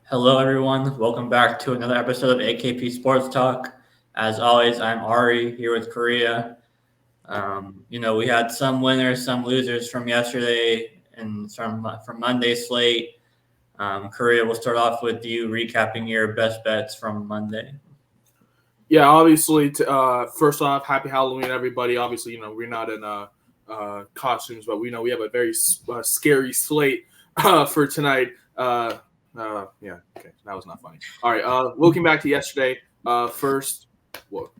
Hello, everyone. Welcome back to another episode of AKP Sports Talk. As always, I'm Ari here with Korea. We had some winners, some losers from yesterday and from Monday's slate. Korea, we'll start off with you recapping your best bets from Monday. Yeah, obviously. First off, happy Halloween, everybody. Obviously, we're not in costumes, but we know we have a very scary slate for tonight. Yeah, okay, that was not funny. All right, looking back to yesterday. First, well,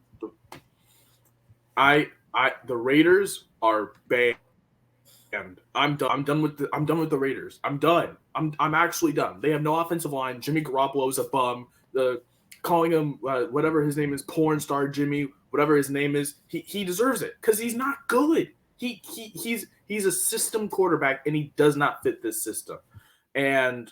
the Raiders are banned. I'm done with the Raiders. I'm done. I'm actually done. They have no offensive line. Jimmy Garoppolo is a bum. The calling him whatever his name is, porn star Jimmy, whatever his name is, he deserves it because he's not good. He's a system quarterback and he does not fit this system. And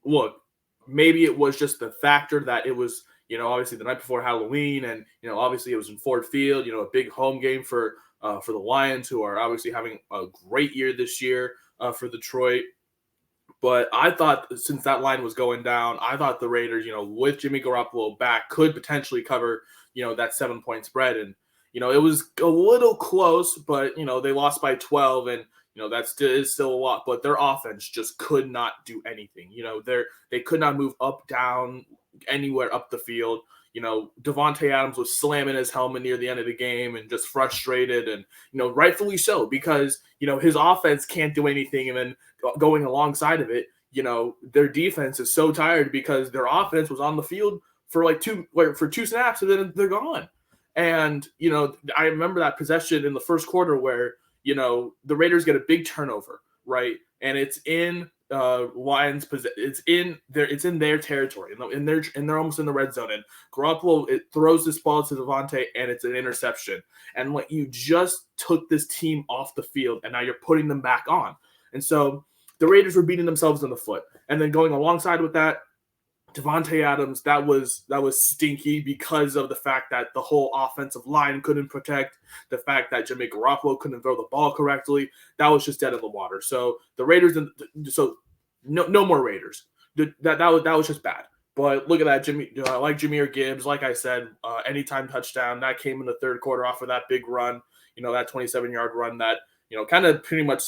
look, maybe it was just the factor that it was, obviously the night before Halloween, and obviously it was in Ford Field, a big home game for the Lions, who are obviously having a great year this year for Detroit. But I thought since that line was going down, I thought the Raiders, with Jimmy Garoppolo back, could potentially cover, that 7-point spread. And, it was a little close, but, they lost by 12. And, is still a lot. But their offense just could not do anything. They could not move up, down, anywhere up the field. Devontae Adams was slamming his helmet near the end of the game and just frustrated, and rightfully so, because his offense can't do anything, and then going alongside of it, their defense is so tired because their offense was on the field for two snaps and then they're gone. And I remember that possession in the first quarter where the Raiders get a big turnover, right, and it's in Lions it's in their territory, and they're almost in the red zone, and Garoppolo throws this ball to Devontae and it's an interception. And you just took this team off the field and now you're putting them back on. And so the Raiders were beating themselves in the foot. And then going alongside with that, Devontae Adams, that was stinky because of the fact that the whole offensive line couldn't protect, the fact that Jimmy Garoppolo couldn't throw the ball correctly. That was just dead in the water. So the Raiders, no more Raiders. That was just bad. But look at that, Jimmy. I like Jahmyr Gibbs. Like I said, anytime touchdown that came in the third quarter off of that big run. That 27-yard run that kind of pretty much,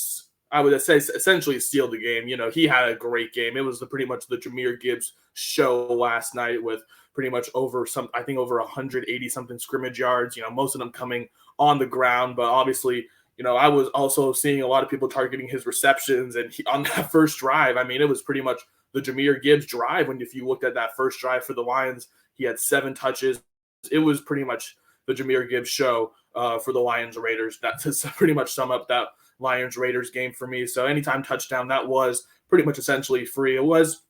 I would say, essentially sealed the game. He had a great game. It was pretty much the Jahmyr Gibbs show last night with pretty much over 180 something scrimmage yards. Most of them coming on the ground, but obviously, I was also seeing a lot of people targeting his receptions, and on that first drive, it was pretty much the Jahmyr Gibbs drive. If you looked at that first drive for the Lions, he had 7 touches. It was pretty much the Jahmyr Gibbs show for the Lions Raiders. That to pretty much sum up that Lions Raiders game for me. So anytime touchdown, that was pretty much essentially free. It was,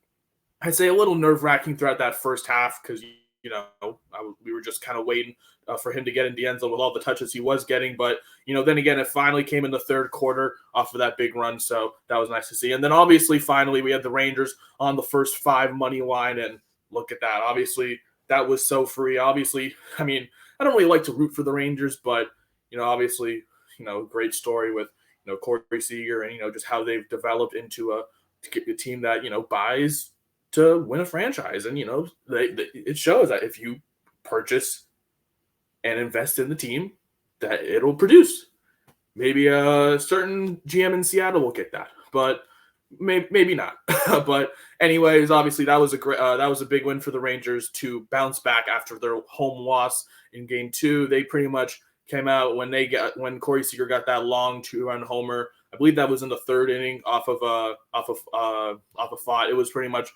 I'd say, a little nerve-wracking throughout that first half because we were just kind of waiting for him to get in the end zone with all the touches he was getting. But then again, it finally came in the third quarter off of that big run, so that was nice to see. And then obviously, finally, we had the Rangers on the first 5 money line, and look at that. Obviously, that was so free. Obviously, I don't really like to root for the Rangers, but obviously, great story with Corey Seager and just how they've developed into a team that buys to win a franchise. And it shows that if you purchase and invest in the team, that it'll produce. Maybe a certain GM in Seattle will get that, but maybe not. But anyways, obviously that was a big win for the Rangers to bounce back after their home loss in Game 2. They pretty much came out when Corey Seager got that long 2-run homer. I believe that was in the third inning off of Fott. It was pretty much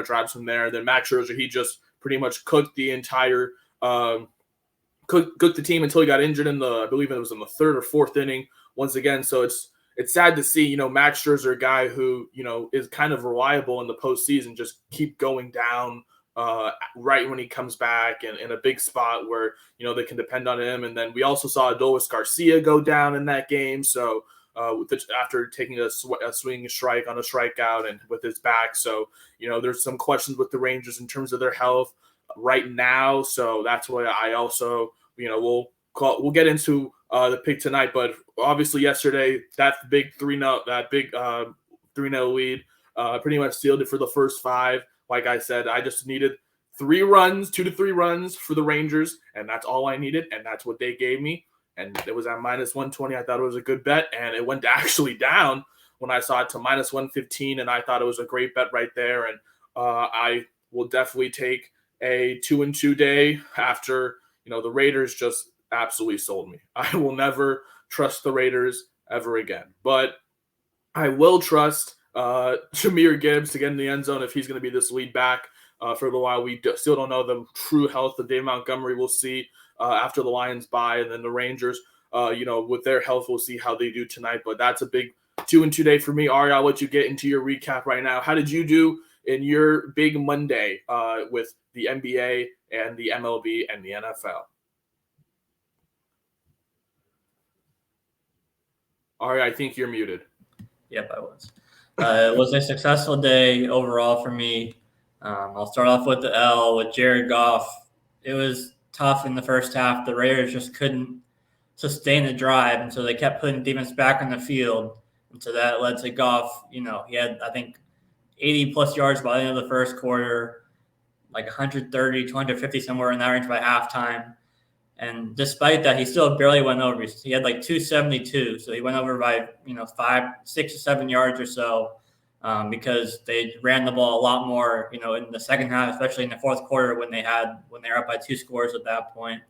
wraps from there. Then Max Scherzer, he just pretty much cooked the entire cooked the team until he got injured I believe it was in the third or fourth inning once again. So it's sad to see, Max Scherzer, a guy who, is kind of reliable in the postseason, just keep going down right when he comes back and in a big spot where, they can depend on him. And then we also saw Adolis Garcia go down in that game. So after taking a swinging strike on a strikeout and with his back. So, there's some questions with the Rangers in terms of their health right now. So that's why I also, we'll get into the pick tonight. But obviously yesterday, that big 3-0 lead pretty much sealed it for the first 5. Like I said, I just needed 3 runs, 2 to 3 runs for the Rangers, and that's all I needed, and that's what they gave me. And it was at minus 120. I thought it was a good bet, and it went actually down when I saw it to minus 115, and I thought it was a great bet right there. And I will definitely take a 2-2 day after, the Raiders just absolutely sold me. I will never trust the Raiders ever again. But I will trust Jahmyr Gibbs to get in the end zone if he's going to be this lead back for a little while. We still don't know the true health of Dave Montgomery. We'll see after the Lions bye, and then the Rangers, with their health, we'll see how they do tonight. But that's a big 2-2 day for me. Ari, I'll let you get into your recap right now. How did you do in your big Monday with the NBA and the MLB and the NFL? Ari, I think you're muted. Yep, I was. It was a successful day overall for me. I'll start off with the L with Jared Goff. It was tough in the first half. The Raiders just couldn't sustain the drive, and so they kept putting defense back on the field. And so that led to Goff. He had, I think, 80-plus yards by the end of the first quarter, like 130, 250, somewhere in that range by halftime. And despite that, he still barely went over. He had like 272, so he went over by 5, 6 or 7 yards or so, because they ran the ball a lot more, in the second half, especially in the fourth quarter when they were up by 2 scores at that point.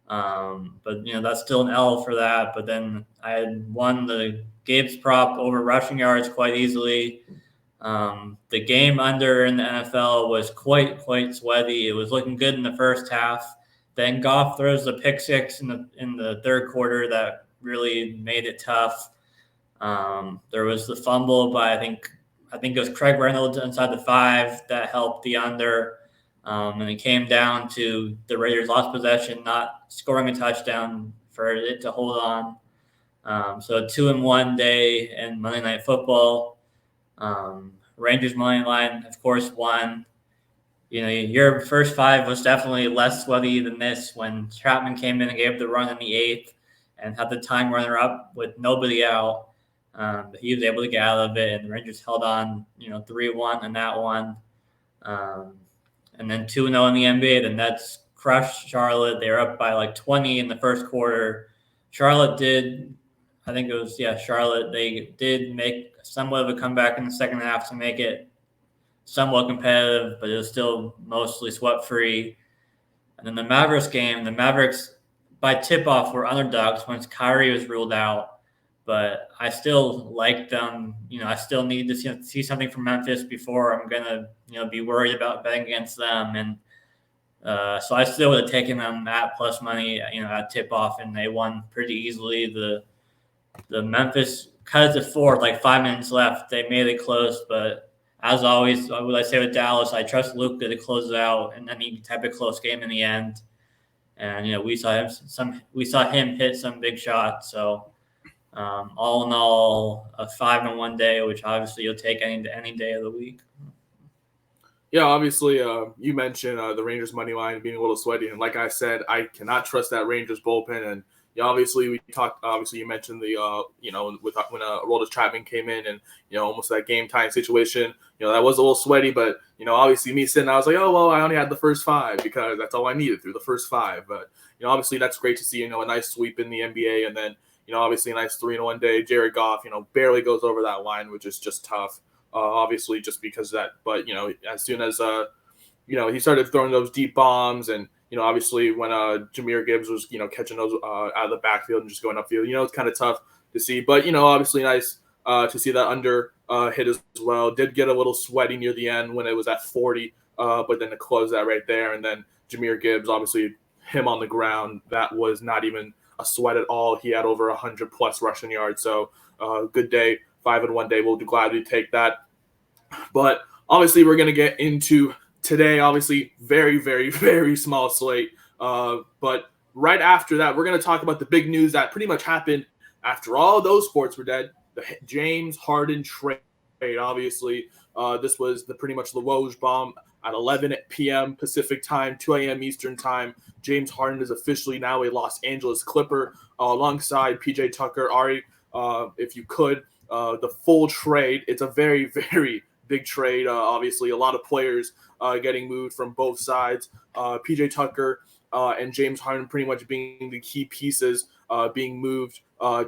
But that's still an L for that. But then I had won the Gibbs prop over rushing yards quite easily. The game under in the NFL was quite sweaty. It was looking good in the first half. Then Goff throws the pick six in the third quarter that really made it tough. There was the fumble by I think it was Craig Reynolds inside the 5 that helped the under. And it came down to the Raiders lost possession, not scoring a touchdown for it to hold on. So a 2-1 day in Monday Night Football. Rangers money line, of course, won. Your first 5 was definitely less sweaty than this when Chapman came in and gave the run in the 8th and had the time runner up with nobody out. But he was able to get out of it, and the Rangers held on, 3-1 in that one. And then 2-0 in the NBA. The Nets crushed Charlotte. They were up by like 20 in the first quarter. Charlotte, they did make somewhat of a comeback in the second half to make it somewhat competitive, but it was still mostly sweat-free. And then the Mavericks by tip-off were underdogs once Kyrie was ruled out, but I still like them. I still need to see something from Memphis before I'm going to, be worried about betting against them. And so I still would have taken them at plus money, at tip-off, and they won pretty easily. The Memphis cut it to 4 with like 5 minutes left. They made it close, but as always, what I say with Dallas, I trust Luka to close it out in any type of close game in the end. And we saw him hit some big shots. So all in all, a 5-1 day, which obviously you'll take any day of the week. Yeah, obviously, you mentioned the Rangers money line being a little sweaty, and like I said, I cannot trust that Rangers bullpen. And obviously, we talked. Obviously, you mentioned the with when Aroldis Chapman came in, and almost that game tying situation. That was a little sweaty, but obviously, me sitting, I was like, oh well, I only had the first 5 because that's all I needed through the first 5. But obviously, that's great to see. A nice sweep in the NBA, and then obviously a nice 3-1 day. Jared Goff, barely goes over that line, which is just tough. Obviously, just because of that. But as soon as he started throwing those deep bombs, and obviously when Jahmyr Gibbs was catching those out of the backfield and just going upfield, it's kind of tough to see. But obviously nice to see that under hit as well. Did get a little sweaty near the end when it was at 40, but then to close that right there, and then Jahmyr Gibbs, obviously him on the ground, that was not even a sweat at all. He had over 100+ rushing yards, so good day. 5-1 day. We'll gladly take that. But obviously, we're going to get into today. Obviously, very, very, very small slate. But right after that, we're going to talk about the big news that pretty much happened after all those sports were dead. The James Harden trade. Obviously, this was pretty much the Woj bomb at 11 p.m. Pacific time, 2 a.m. Eastern time. James Harden is officially now a Los Angeles Clipper alongside PJ Tucker. Ari, if you could. The full trade. It's a very, very big trade. Obviously, a lot of players getting moved from both sides. PJ Tucker and James Harden pretty much being the key pieces being moved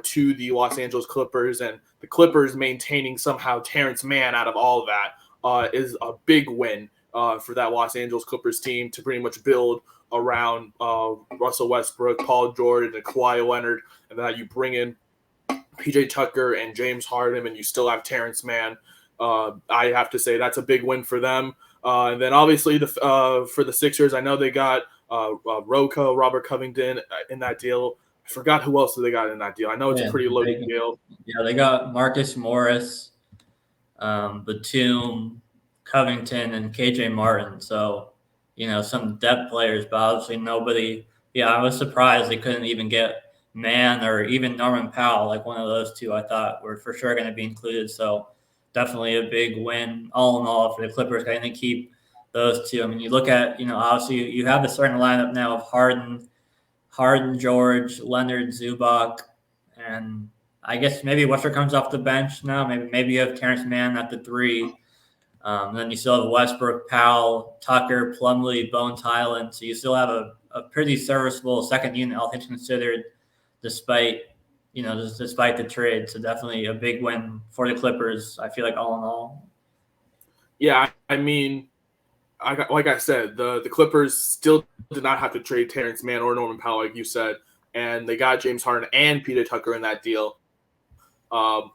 to the Los Angeles Clippers, and the Clippers maintaining somehow Terrence Mann out of all of that is a big win for that Los Angeles Clippers team to pretty much build around Russell Westbrook, Paul George, and Kawhi Leonard, and then you bring in PJ Tucker and James Harden, and you still have Terrence Mann. I have to say that's a big win for them. And then obviously for the Sixers, I know they got Robert Covington in that deal. I forgot who else they got in that deal. I know it's a pretty loaded deal. Yeah, they got Marcus Morris, Batum, Covington, and KJ Martin. So, some depth players, but obviously nobody. Yeah, I was surprised they couldn't even get Mann or even Norman Powell, like one of those two I thought were for sure going to be included. So definitely a big win all in all for the Clippers. I think keep those two. I mean, you look at, obviously you have the starting lineup now of Harden, George, Leonard, Zubac, and I guess maybe Westbrook comes off the bench now. Maybe you have Terrence Mann at the 3. Then you still have Westbrook, Powell, Tucker, Plumlee, Bones Highland. So you still have a pretty serviceable second unit, all things considered, despite the trade. So definitely a big win for the Clippers, I feel like, all in all. Yeah, I mean, like I said, the Clippers still did not have to trade Terrence Mann or Norman Powell, like you said, and they got James Harden and PJ Tucker in that deal,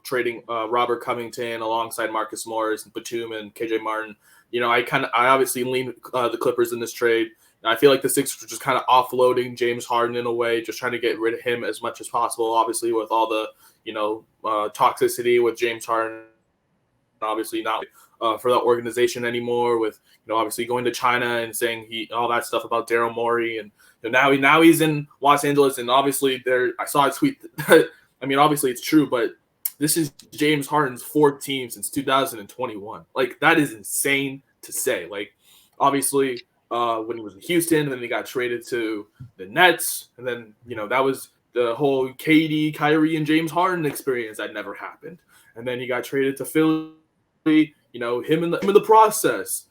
trading Robert Covington alongside Marcus Morris and Batum and KJ Martin. I obviously lean the Clippers in this trade. And I feel like the Sixers were just kind of offloading James Harden in a way, just trying to get rid of him as much as possible. Obviously, with all the toxicity with James Harden, obviously not for that organization anymore. With obviously going to China and saying all that stuff about Daryl Morey, and now he's in Los Angeles, and obviously I saw a tweet. I mean, obviously it's true, but this is James Harden's 4th team since 2021. Like, that is insane to say. Like, obviously, when he was in Houston, and then he got traded to the Nets, and then, that was the whole KD, Kyrie, and James Harden experience that never happened. And then he got traded to Philly, him in the process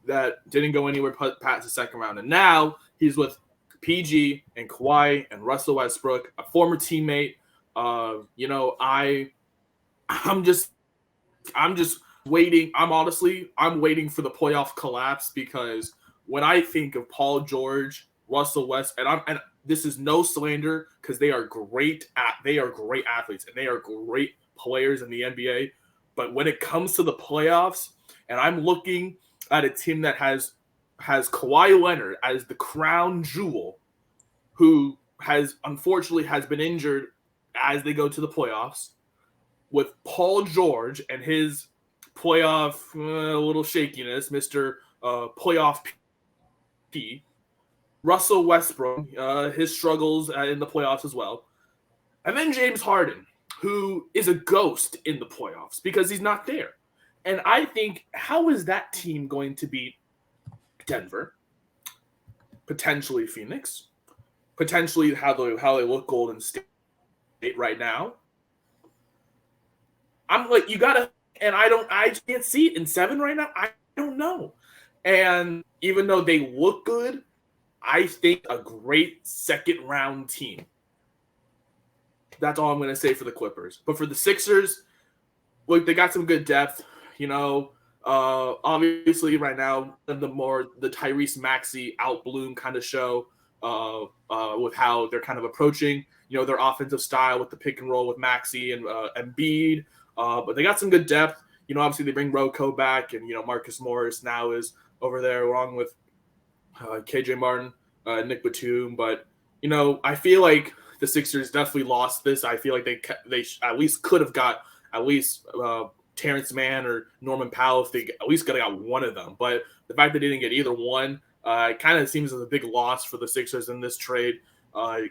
that didn't go anywhere past the second round. And now he's with PG and Kawhi and Russell Westbrook, a former teammate. I'm just waiting. I'm waiting for the playoff collapse, because when I think of Paul George, Russell West, and this is no slander, because they are great athletes and they are great players in the NBA. But when it comes to the playoffs, and I'm looking at a team that has Kawhi Leonard as the crown jewel, who unfortunately has been injured as they go to the playoffs, with Paul George and his playoff little shakiness, Mr. Playoff P, Russell Westbrook, his struggles in the playoffs as well, and then James Harden, who is a ghost in the playoffs because he's not there. And I think, how is that team going to beat Denver, potentially Phoenix, potentially how they look Golden State right now? I'm like, you gotta, and I can't see it in 7 right now. I don't know. And even though they look good, I think a great second round team. That's all I'm going to say for the Clippers. But for the Sixers, look, they got some good depth. Obviously right now, the Tyrese Maxey outbloom kind of show with how they're kind of approaching, their offensive style with the pick and roll with Maxey and Embiid. But they got some good depth. Obviously they bring Rocco back, and, Marcus Morris now is over there along with KJ Martin, Nick Batum. But, I feel like the Sixers definitely lost this. I feel like they at least could have got at least Terrence Mann or Norman Powell if they at least could have got one of them. But the fact that they didn't get either one, it kind of seems as a big loss for the Sixers in this trade,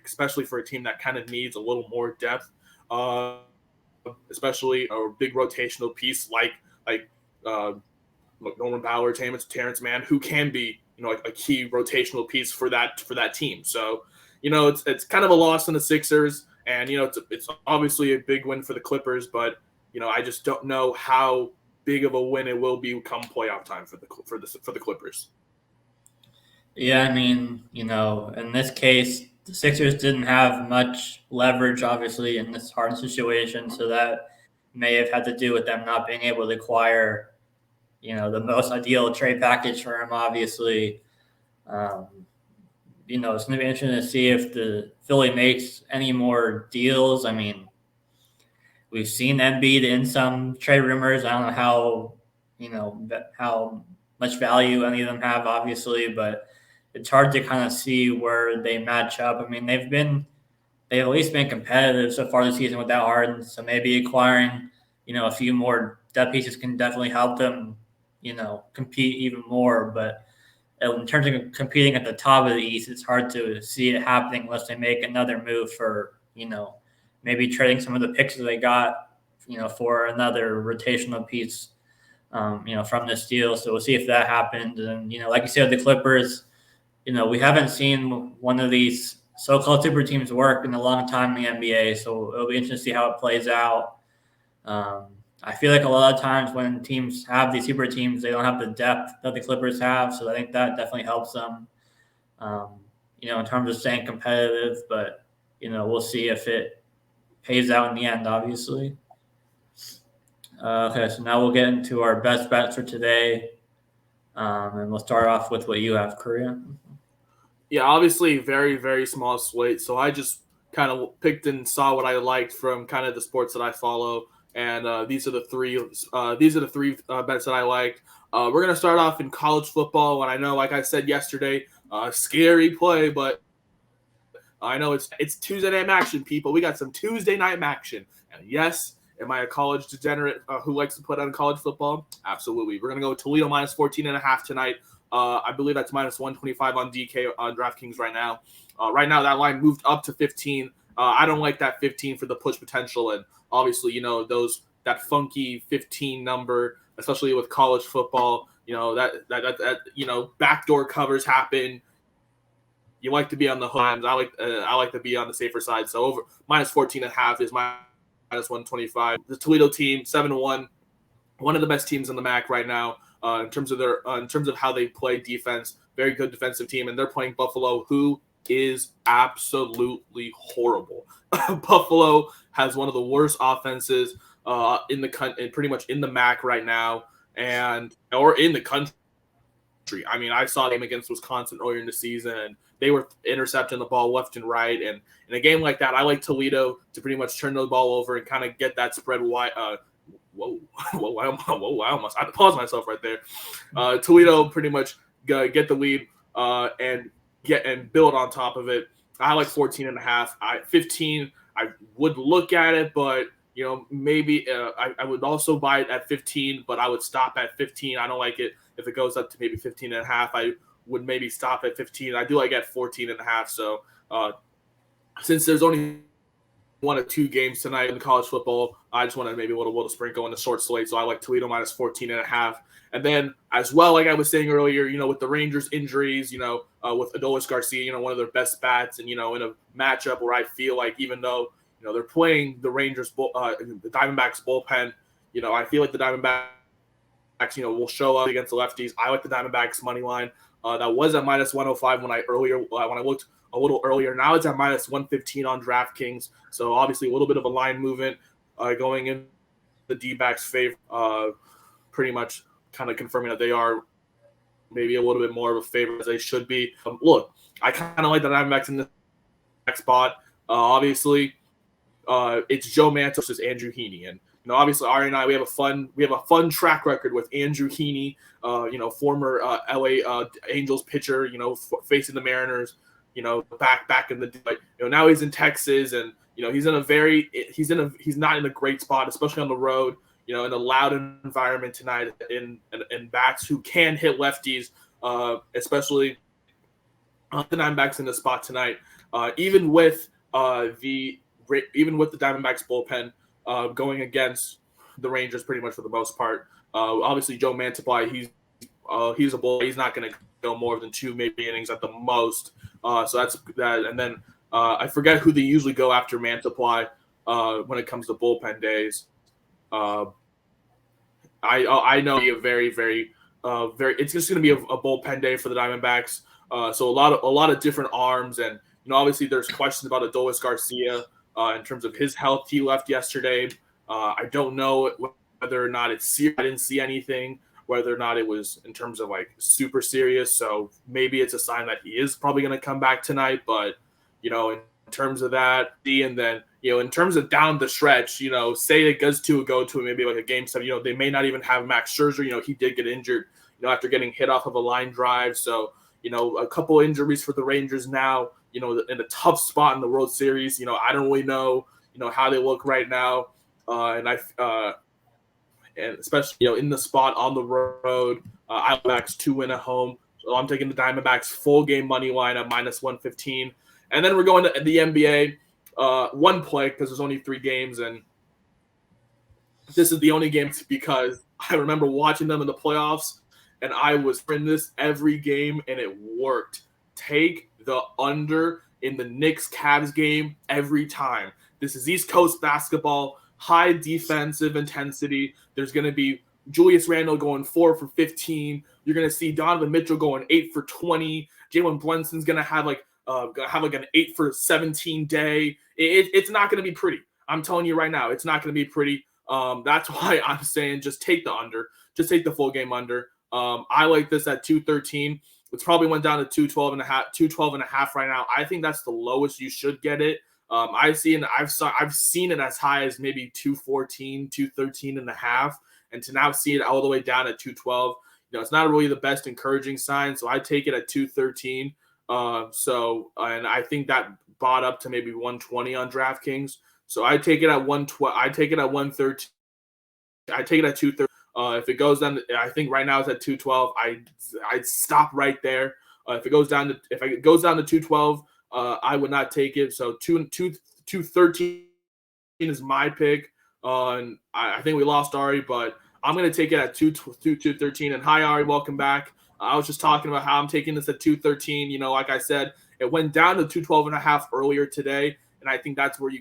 especially for a team that kind of needs a little more depth, especially a big rotational piece like Norman Powell, Terrence Mann, who can be a key rotational piece for that team. So it's kind of a loss in the Sixers, and it's obviously a big win for the Clippers, but I just don't know how big of a win it will be come playoff time for the Clippers. Yeah, I mean, in this case, the Sixers didn't have much leverage, obviously, in this Harden situation, so that may have had to do with them not being able to acquire, the most ideal trade package for him, obviously. Um, it's going to be interesting to see if the Philly makes any more deals. I mean, we've seen Embiid in some trade rumors. I don't know how much value any of them have, obviously, but it's hard to kind of see where they match up. I mean, they've at least been competitive so far this season without Harden. So maybe acquiring, a few more depth pieces can definitely help them, compete even more. But in terms of competing at the top of the East, it's hard to see it happening unless they make another move for, maybe trading some of the picks that they got, for another rotational piece, from this deal. So we'll see if that happens. And, like you said, the Clippers, we haven't seen one of these so-called super teams work in a long time in the NBA. So it'll be interesting to see how it plays out. I feel like a lot of times when teams have these super teams, they don't have the depth that the Clippers have. So I think that definitely helps them, in terms of staying competitive. But, we'll see if it pays out in the end, obviously. Okay, so now we'll get into our best bets for today. And we'll start off with what you have, Korea. Yeah, obviously very, very small slate. So I just kind of picked and saw what I liked from kind of the sports that I follow. And these are the three bets that I liked. We're gonna start off in college football, and I know, like I said yesterday, scary play, but I know it's Tuesday night action, people. We got some Tuesday night action, and yes, am I a college degenerate who likes to put on college football? Absolutely. We're gonna go Toledo minus 14.5 tonight. I believe that's minus 125 on DK on DraftKings right now. Right now, that line moved up to 15. I don't like that 15 for the push potential, and obviously, that funky 15 number, especially with college football. That backdoor covers happen. You like to be on the hook. I like to be on the safer side. So over minus 14.5 is minus 125. The Toledo team 7-1, one of the best teams in the MAC right now. In terms of how they play defense, very good defensive team, and they're playing Buffalo, who is absolutely horrible. Buffalo has one of the worst offenses pretty much in the MAC right now, or in the country. I mean, I saw them against Wisconsin earlier in the season, and they were intercepting the ball left and right. And in a game like that, I like Toledo to pretty much turn the ball over and kind of get that spread wide. Whoa, I almost had to pause myself right there. Toledo pretty much get the lead and build on top of it. I like 14.5. 15, I would look at it, but maybe I would also buy it at 15, but I would stop at 15. I don't like it if it goes up to maybe 15.5. I would maybe stop at 15. I do like at 14.5. So since there's only one of two games tonight in college football, I just want to maybe a little sprinkle in the short slate. So I like Toledo minus 14.5. And then as well, like I was saying earlier, with the Rangers injuries, with Adolis Garcia, one of their best bats, and in a matchup where I feel like even though they're playing the Rangers, the Diamondbacks bullpen, I feel like the Diamondbacks, will show up against the lefties. I like the Diamondbacks money line. That was at minus 105 when I looked a little earlier. Now it's at minus 115 on DraftKings. So obviously a little bit of a line movement going in the D-backs' favor. Pretty much kind of confirming that they are maybe a little bit more of a favorite as they should be. Look, I kind of like the Diamondbacks in the next spot. Obviously, it's Joe Mantle versus Andrew Heaney, and obviously Ari and I we have a fun track record with Andrew Heaney, former LA Angels pitcher, facing the Mariners, back in the day. Now he's in Texas, and he's not in a great spot, especially on the road. In a loud environment tonight, in bats who can hit lefties, especially the Diamondbacks in the spot tonight. Even with the Diamondbacks bullpen going against the Rangers pretty much for the most part. Obviously, Joe Mantiply, he's a bull. He's not going to go more than 2 maybe innings at the most. So that's that. And then I forget who they usually go after Mantiply when it comes to bullpen days. I know it'll be a very very. It's just going to be a bullpen day for the Diamondbacks. So a lot of different arms, and obviously there's questions about Adolis Garcia in terms of his health. He left yesterday. I don't know whether or not it's serious. I didn't see anything. Whether or not it was in terms of like super serious. So maybe it's a sign that he is probably going to come back tonight. But in terms of that, and then in terms of down the stretch, say it goes to maybe like a game 7. They may not even have Max Scherzer. He did get injured. After getting hit off of a line drive. So a couple injuries for the Rangers now. In a tough spot in the World Series. I don't really know. How they look right now, and especially in the spot on the road. Diamondbacks to win at home. So I'm taking the Diamondbacks full game money line at -115. And then we're going to the NBA. One play because there's only 3 games, and this is the only game because I remember watching them in the playoffs, and I was in this every game, and it worked. Take the under in the Knicks-Cavs game every time. This is East Coast basketball, high defensive intensity. There's going to be Julius Randle going 4 for 15. You're going to see Donovan Mitchell going 8 for 20. Jalen Brunson's going to have like an 8 for 17 day. It's not going to be pretty. I'm telling you right now, it's not going to be pretty. That's why I'm saying just take the under. Just take the full game under. I like this at 213. It's probably went down to 212 and a half right now. I think that's the lowest you should get it. I've seen it as high as maybe 214, 213 and a half, and to now see it all the way down at 212, it's not really the best encouraging sign. So I take it at 213. And I think that bought up to maybe 120 on DraftKings. So I take it at 112. I take it at 113. I take it at 230. If it goes down, I think right now it's at 212. I'd stop right there. If it goes down to 212, I would not take it. So 213 is my pick. And I think we lost Ari, but I'm going to take it at 213. And hi, Ari, welcome back. I was just talking about how I'm taking this at 213. Like I said, it went down to 212 and a half earlier today. And I think that's where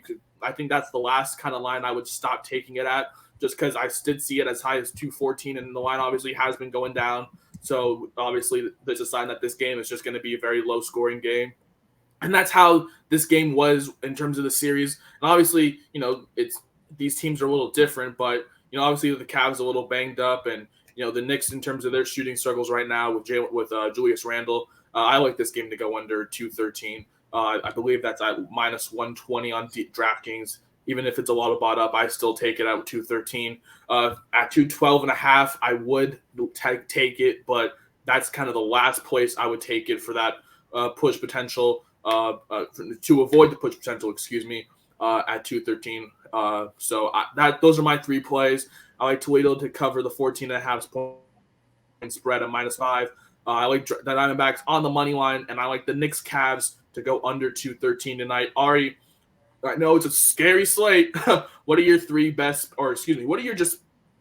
I think that's the last kind of line I would stop taking it at, just because I did see it as high as 214, and the line obviously has been going down. So obviously there's a sign that this game is just going to be a very low scoring game. And that's how this game was in terms of the series. And obviously, these teams are a little different, but obviously the Cavs a little banged up, and the Knicks in terms of their shooting struggles right now with Julius Randle. I like this game to go under 213. I believe that's at -120 on DraftKings. Even if it's a lot of bought up, I still take it at 213. At 212 and a half, I would take it, but that's kind of the last place I would take it for that push potential, to avoid the push potential, at 213. Those are my 3 plays. I like Toledo to cover the 14.5 point spread at -5. I like the Diamondbacks on the money line, and I like the Knicks Cavs to go under 213 tonight. Ari, I know it's a scary slate. What are your 3 best, what are your just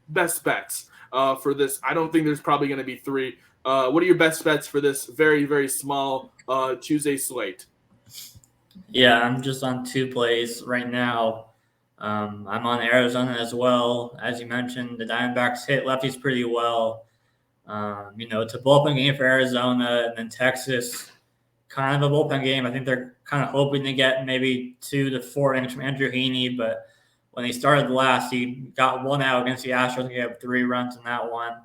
best bets for this? I don't think there's probably going to be 3. What are your best bets for this very, very small Tuesday slate? Yeah, I'm just on 2 plays right now. I'm on Arizona as well. As you mentioned, the Diamondbacks hit lefties pretty well. It's a bullpen game for Arizona, and then Texas, kind of a bullpen game. I think they're kind of hoping to get maybe 2 to 4 innings from Andrew Heaney, but when he started last, he got 1 out against the Astros. He had 3 runs in that one.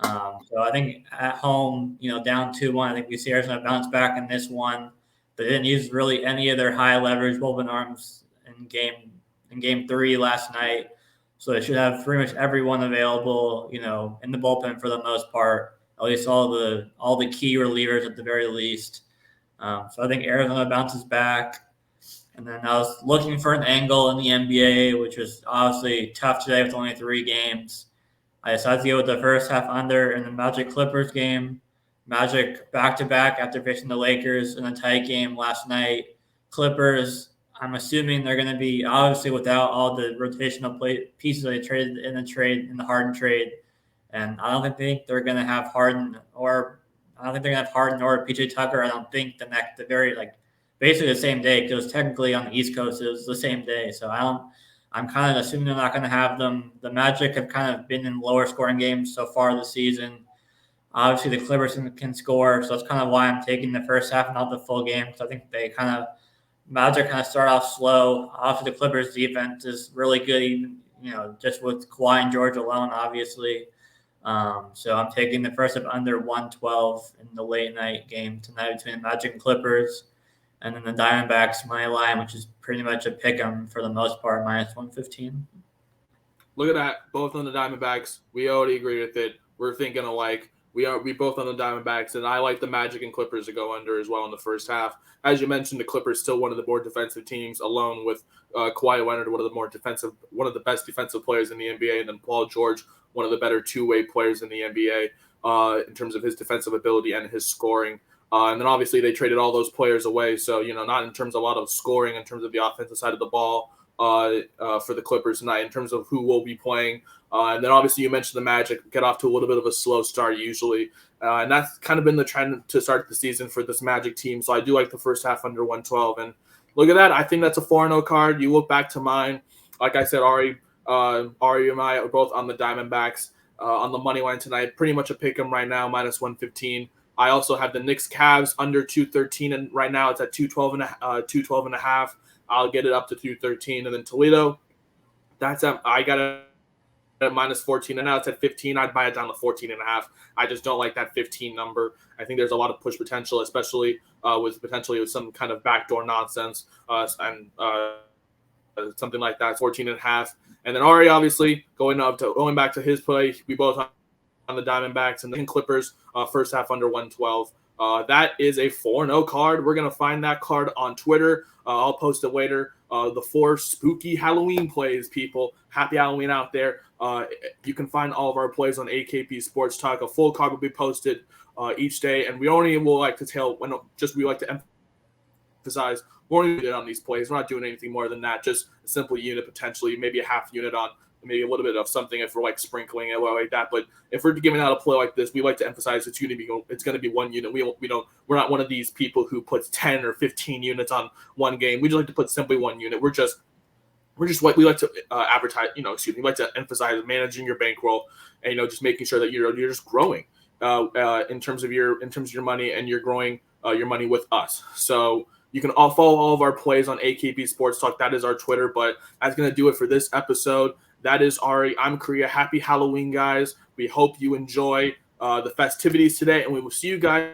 So I think at home, down 2-1, I think we see Arizona bounce back in this one. They didn't use really any of their high leverage bullpen arms in game 3 last night. So they should have pretty much everyone available, in the bullpen for the most part. At least all the key relievers at the very least. So I think Arizona bounces back. And then I was looking for an angle in the NBA, which was obviously tough today with only 3 games. I decided to go with the first half under in the Magic Clippers game. Magic back-to-back after facing the Lakers in a tight game last night. Clippers, I'm assuming they're going to be obviously without all the rotational pieces they traded in the Harden trade. And I don't think they're going to have Harden or PJ Tucker. I don't think basically the same day, because technically on the East Coast it was the same day. So I I'm kind of assuming they're not going to have them. The Magic have kind of been in lower scoring games so far this season. Obviously, the Clippers can score, so that's kind of why I'm taking the first half, not the full game. So I think Magic kind of start off slow. Obviously, the Clippers defense is really good, even just with Kawhi and George alone, obviously. So I'm taking the first of under 112 in the late night game tonight between the Magic and Clippers, and then the Diamondbacks money line, which is pretty much a pick 'em for the most part, minus 115. Look at that, both on the Diamondbacks. We already agree with it. We're thinking alike. We both on the Diamondbacks, and I like the Magic and Clippers to go under as well in the first half. As you mentioned, the Clippers still one of the more defensive teams, alone with Kawhi Leonard, one of the best defensive players in the NBA, and then Paul George, one of the better two-way players in the NBA in terms of his defensive ability and his scoring. And then obviously they traded all those players away, so not in terms of a lot of scoring, in terms of the offensive side of the ball. For the Clippers tonight in terms of who will be playing. And then obviously you mentioned the Magic get off to a little bit of a slow start usually. And that's kind of been the trend to start the season for this Magic team. So I do like the first half under 112. And look at that. I think that's a 4-0 card. You look back to mine. Like I said, Ari and I are both on the Diamondbacks on the money line tonight. Pretty much a pick 'em right now, minus 115. I also have the Knicks Cavs under 213. And right now it's at 212 and a half. I'll get it up to 213. And then Toledo, I got it at minus 14. And now it's at 15. I'd buy it down to 14 and a half. I just don't like that 15 number. I think there's a lot of push potential, especially with some kind of backdoor nonsense and something like that. 14 and a half. And then Ari, obviously, going back to his play, we both on the Diamondbacks and the Clippers, first half under 112. That is a 4-0 card. We're going to find that card on Twitter. I'll post it later. The 4 spooky Halloween plays, people. Happy Halloween out there. You can find all of our plays on AKP Sports Talk. A full card will be posted each day. And we only will like to we like to emphasize, we're only doing it on these plays. We're not doing anything more than that. Just a simple unit, potentially, maybe a half unit on maybe a little bit of something if we're like sprinkling it like that. But if we're giving out a play like this, we like to emphasize it's going to be one unit. We're not one of these people who puts 10 or 15 units on one game. We just like to put simply one unit. We like to advertise. We like to emphasize managing your bankroll and just making sure that you're just growing in terms of your money, and you're growing your money with us. So you can all follow all of our plays on AKP Sports Talk. That is our Twitter. But that's going to do it for this episode. That is Ari. I'm Korea. Happy Halloween, guys. We hope you enjoy the festivities today, and we will see you guys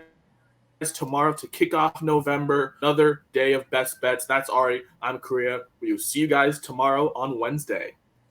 tomorrow to kick off November. Another day of best bets. That's Ari. I'm Korea. We will see you guys tomorrow on Wednesday.